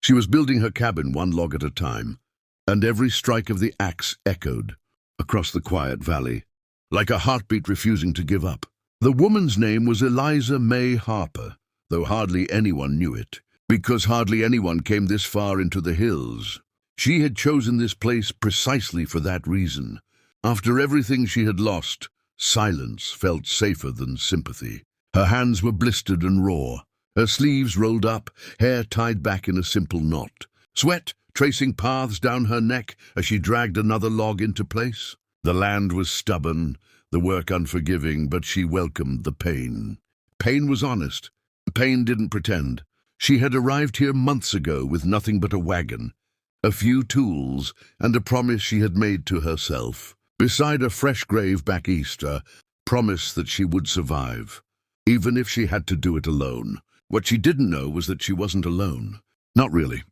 She was building her cabin one log at a time, and every strike of the axe echoed across the quiet valley, like a heartbeat refusing to give up. The woman's name was Eliza May Harper, though hardly anyone knew it, because hardly anyone came this far into the hills. She had chosen this place precisely for that reason. After everything she had lost, silence felt safer than sympathy. Her hands were blistered and raw, her sleeves rolled up, hair tied back in a simple knot, sweat tracing paths down her neck as she dragged another log into place. The land was stubborn, the work unforgiving, but she welcomed the pain. Pain was honest. Pain didn't pretend. She had arrived here months ago with nothing but a wagon, a few tools, and a promise she had made to herself, beside a fresh grave back east, a promise that she would survive, even if she had to do it alone. What she didn't know was that she wasn't alone. Not really.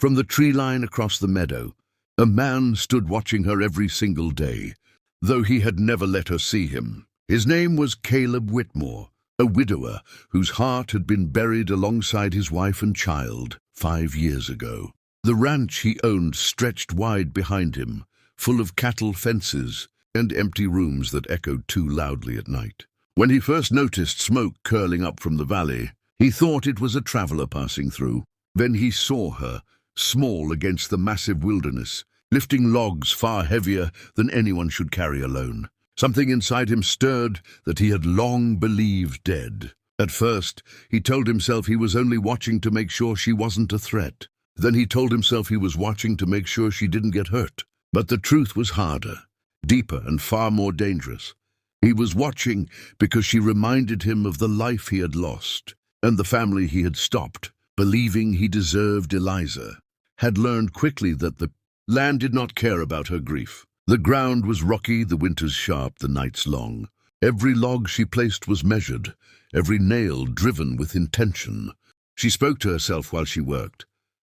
From the tree line across the meadow, a man stood watching her every single day, though he had never let her see him. His name was Caleb Whitmore, a widower whose heart had been buried alongside his wife and child 5 years ago. The ranch he owned stretched wide behind him, full of cattle fences and empty rooms that echoed too loudly at night. When he first noticed smoke curling up from the valley, he thought it was a traveler passing through. Then he saw her, small against the massive wilderness, lifting logs far heavier than anyone should carry alone. Something inside him stirred that he had long believed dead. At first, he told himself he was only watching to make sure she wasn't a threat. Then he told himself he was watching to make sure she didn't get hurt. But the truth was harder, deeper, and far more dangerous. He was watching because she reminded him of the life he had lost, and the family he had stopped, believing he deserved Eliza, had learned quickly that the land did not care about her grief. The ground was rocky, the winters sharp, the nights long. Every log she placed was measured, every nail driven with intention. She spoke to herself while she worked,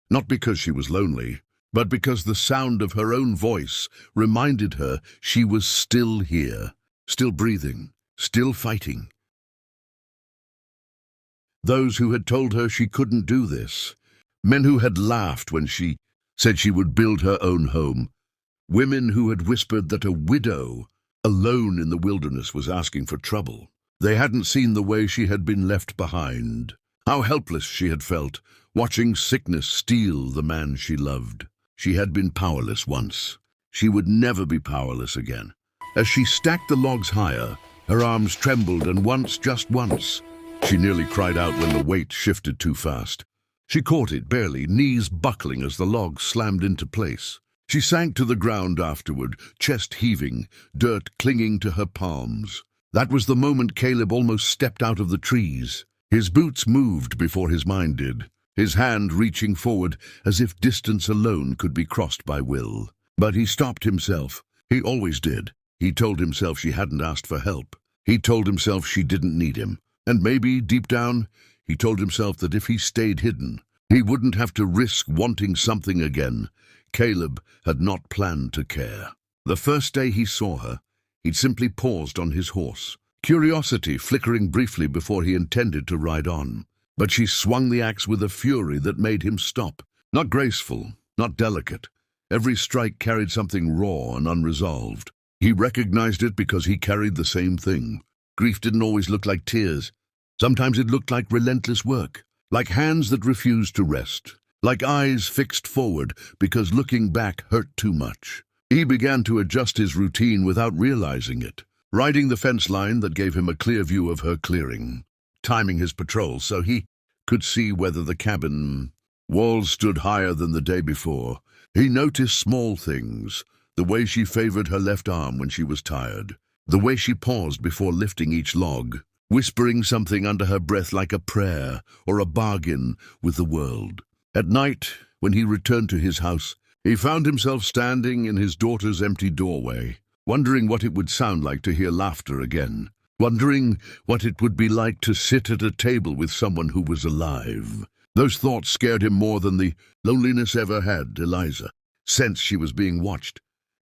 not because she was lonely, but because the sound of her own voice reminded her she was still here, still breathing, still fighting. Those who had told her she couldn't do this, men who had laughed when she said she would build her own home, women who had whispered that a widow, alone in the wilderness, was asking for trouble. They hadn't seen the way she had been left behind, how helpless she had felt, watching sickness steal the man she loved. She had been powerless once. She would never be powerless again. As she stacked the logs higher, her arms trembled, and once, just once, she nearly cried out when the weight shifted too fast. She caught it barely, knees buckling as the log slammed into place. She sank to the ground afterward, chest heaving, dirt clinging to her palms. That was the moment Caleb almost stepped out of the trees. His boots moved before his mind did, his hand reaching forward as if distance alone could be crossed by will. But he stopped himself. He always did. He told himself she hadn't asked for help. He told himself she didn't need him. And maybe, deep down, he told himself that if he stayed hidden, he wouldn't have to risk wanting something again. Caleb had not planned to care. The first day he saw her, he'd simply paused on his horse, curiosity flickering briefly before he intended to ride on. But she swung the axe with a fury that made him stop. Not graceful, not delicate. Every strike carried something raw and unresolved. He recognized it because he carried the same thing. Grief didn't always look like tears. Sometimes it looked like relentless work, like hands that refused to rest, like eyes fixed forward because looking back hurt too much. He began to adjust his routine without realizing it, riding the fence line that gave him a clear view of her clearing, timing his patrol so he could see whether the cabin walls stood higher than the day before. He noticed small things, the way she favored her left arm when she was tired, the way she paused before lifting each log, whispering something under her breath like a prayer or a bargain with the world. At night, when he returned to his house, he found himself standing in his daughter's empty doorway, wondering what it would sound like to hear laughter again, wondering what it would be like to sit at a table with someone who was alive. Those thoughts scared him more than the loneliness ever had Eliza, sensed she was being watched,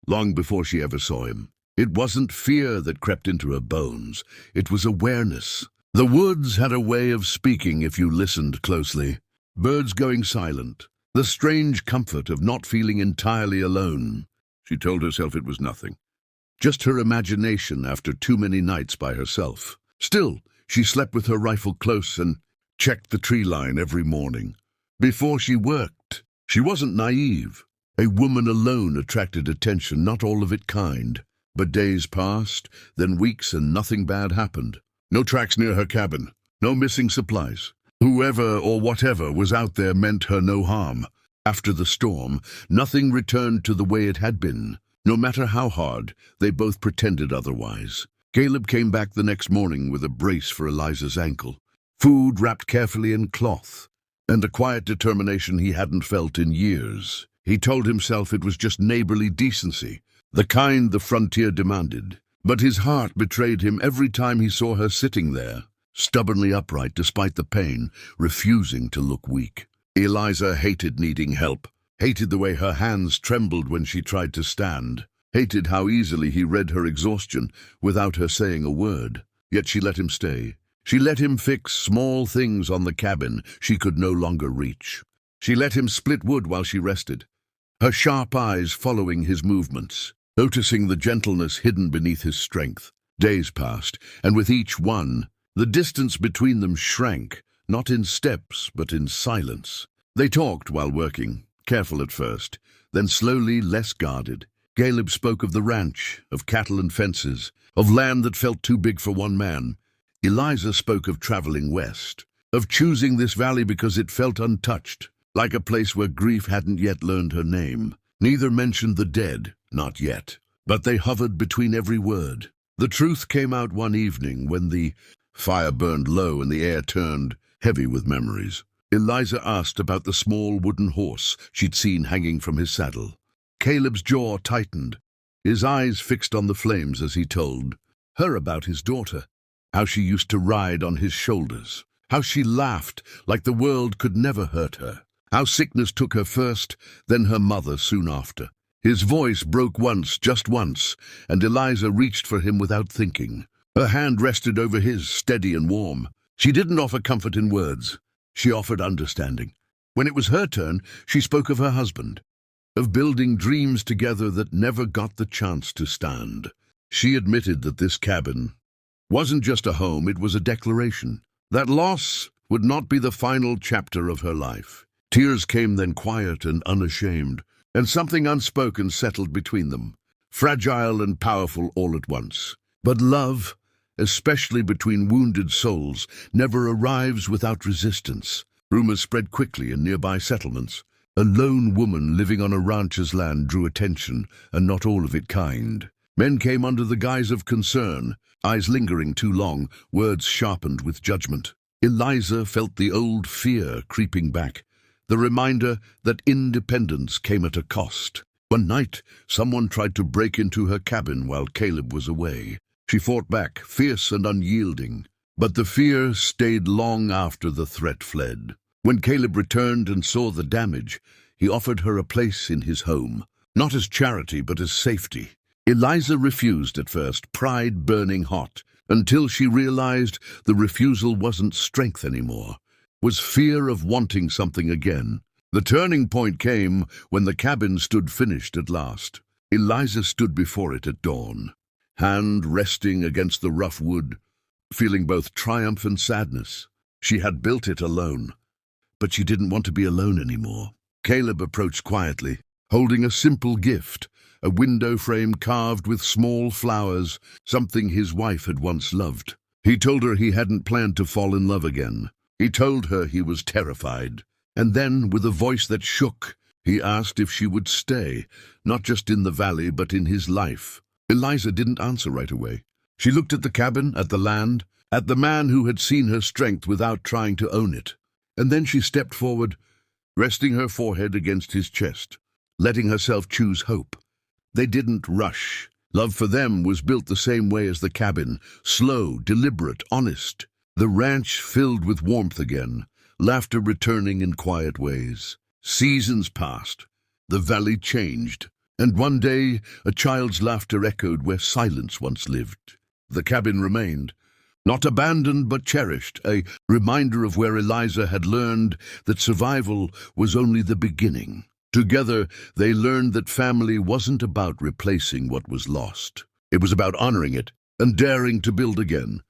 long before she ever saw him. It wasn't fear that crept into her bones, it was awareness. The woods had a way of speaking if you listened closely. Birds going silent, The strange comfort of not feeling entirely alone. She told herself it was nothing. Just her imagination after too many nights by herself. Still, she slept with her rifle close and checked the tree line every morning. Before she worked, she wasn't naive. A woman alone attracted attention, not all of it kind. But days passed, then weeks, and nothing bad happened. No tracks near her cabin, no missing supplies. Whoever or whatever was out there meant her no harm. After the storm, nothing returned to the way it had been. No matter how hard, they both pretended otherwise. Caleb came back the next morning with a brace for Eliza's ankle, food wrapped carefully in cloth, and a quiet determination he hadn't felt in years. He told himself it was just neighborly decency, the kind the frontier demanded. But his heart betrayed him every time he saw her sitting there, stubbornly upright despite the pain, refusing to look weak. Eliza hated needing help, hated the way her hands trembled when she tried to stand, hated how easily he read her exhaustion without her saying a word. Yet she let him stay. She let him fix small things on the cabin she could no longer reach. She let him split wood while she rested, her sharp eyes following his movements, noticing the gentleness hidden beneath his strength. Days passed, and with each one, the distance between them shrank, not in steps, but in silence. They talked while working, careful at first, then slowly less guarded. Caleb spoke of the ranch, of cattle and fences, of land that felt too big for one man. Eliza spoke of traveling west, of choosing this valley because it felt untouched, like a place where grief hadn't yet learned her name. Neither mentioned the dead, not yet, but they hovered between every word. The truth came out one evening when the fire burned low and the air turned heavy with memories. Eliza asked about the small wooden horse she'd seen hanging from his saddle. Caleb's jaw tightened, his eyes fixed on the flames as he told her about his daughter, how she used to ride on his shoulders, how she laughed like the world could never hurt her, how sickness took her first, then her mother soon after. His voice broke once, just once, and Eliza reached for him without thinking. Her hand rested over his, steady and warm. She didn't offer comfort in words. She offered understanding. When it was her turn, she spoke of her husband, of building dreams together that never got the chance to stand. She admitted that this cabin wasn't just a home, it was a declaration. That loss would not be the final chapter of her life. Tears came then, quiet and unashamed, and something unspoken settled between them, fragile and powerful all at once. But love, especially between wounded souls, never arrives without resistance. Rumors spread quickly in nearby settlements. A lone woman living on a rancher's land drew attention, and not all of it kind. Men came under the guise of concern, eyes lingering too long, words sharpened with judgment. Eliza felt the old fear creeping back, the reminder that independence came at a cost. One night, someone tried to break into her cabin while Caleb was away. She fought back, fierce and unyielding, but the fear stayed long after the threat fled. When Caleb returned and saw the damage, he offered her a place in his home, not as charity but as safety. Eliza refused at first, pride burning hot, until she realized the refusal wasn't strength anymore, was fear of wanting something again. The turning point came when the cabin stood finished at last. Eliza stood before it at dawn, hand resting against the rough wood, feeling both triumph and sadness. She had built it alone, but she didn't want to be alone anymore. Caleb approached quietly, holding a simple gift, a window frame carved with small flowers, something his wife had once loved. He told her he hadn't planned to fall in love again. He told her he was terrified. And then, with a voice that shook, he asked if she would stay, not just in the valley, but in his life. Eliza didn't answer right away. She looked at the cabin, at the land, at the man who had seen her strength without trying to own it. And then she stepped forward, resting her forehead against his chest, letting herself choose hope. They didn't rush. Love for them was built the same way as the cabin, slow, deliberate, honest. The ranch filled with warmth again, laughter returning in quiet ways. Seasons passed, the valley changed, and one day a child's laughter echoed where silence once lived. The cabin remained, Not abandoned but cherished, a reminder of where Eliza had learned that survival was only the beginning. Together, they learned that family wasn't about replacing what was lost. It was about honoring it and daring to build again.